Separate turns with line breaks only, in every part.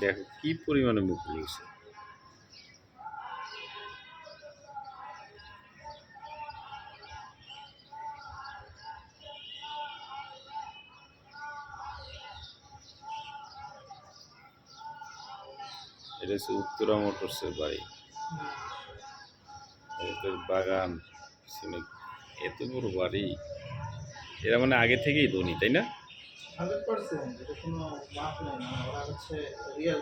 দেখো কি পরিমাণে মুখ রয়েছে। এটা হচ্ছে উত্তরা মোটরসের বাড়ি, এদের বাগান, এত বড় বাড়ি। এরা মানে আগে থেকেই ধনী, তাই না?
100% এটা কোনো মাপ নাই, মানে ওরা হচ্ছে রিয়েল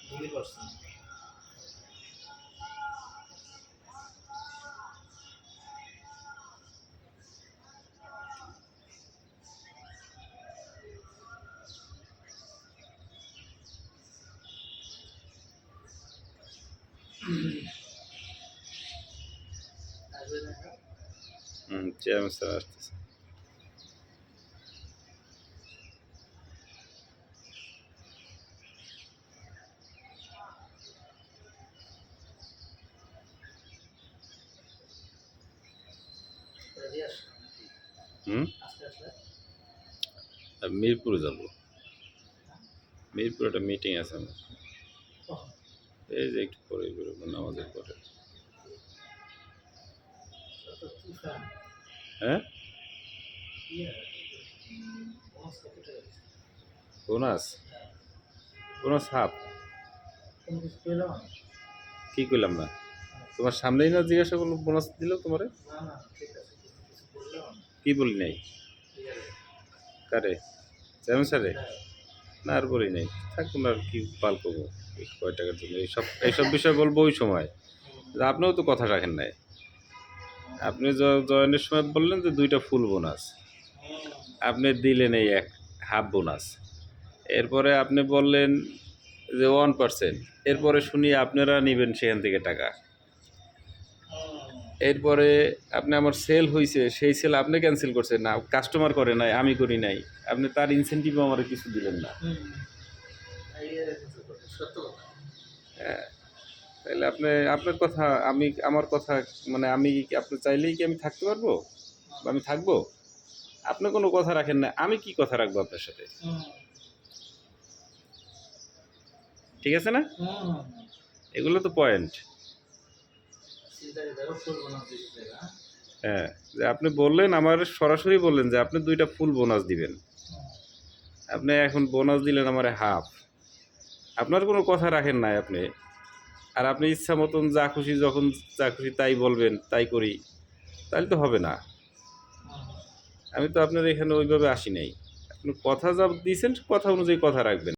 ধনী পারসন।
চেয়ারম্যান স্যার আসতেছে। মিরপুরে যাবো, মিরপুরে একটা মিটিং আছে আমার। এই যে একটু পরে বেরোবো নামাজের পরে। হ্যাঁ, বোনাস বোনাস হাফ কি করলাম না? তোমার সামনেই না জিজ্ঞাসা করলো বোনাস দিল তোমারে? কি বলি নাই? কারে? চেয়ারম্যান স্যারে? না আর বলি নাই, থাকুন আর কি পাল করবো কয় টাকার জন্য। এইসব বিষয় বলবো ওই সময়। আপনিও তো কথা রাখেন নাই। আপনি জয়েনের সময় বললেন যে 2টা ফুল বোনাস, আপনি দিলেন এই এক হাফ বোনাস। এরপরে আপনি বললেন যে 1%, এরপরে শুনি আপনারা নেবেন সেখান থেকে টাকা। এরপরে আপনি আমার সেল হয়েছে, সেই সেল আপনি ক্যান্সেল করছেন না, কাস্টমার করে নাই, আমি করি নাই, আপনি তার ইনসেন্টিভও আমার কিছু দিলেন না। হ্যাঁ, তাহলে আপনার কথা আমার কথা, মানে আপনি চাইলেই কি আমি থাকতে পারবো বা আমি থাকবো? আপনি কোনো কথা রাখেন না, আমি কি কথা রাখবো আপনার সাথে? ঠিক আছে না? এগুলো তো পয়েন্ট। হ্যাঁ, যে আপনি বললেন, আমার সরাসরি বললেন যে আপনি 2টা ফুল বোনাস দিবেন, আপনি এখন বোনাস দিলেন আমার হাফ। আপনার কোনো কথা রাখেন নাই আপনি। আর আপনি ইচ্ছা মতন যা খুশি যখন যা খুশি তাই বলবেন, তাই করি, তাহলে তো হবে না। আমি তো আপনার এখানে ওইভাবে আসি নাই। আপনি কথা যা দিয়েছেন কথা অনুযায়ী কথা রাখবেন।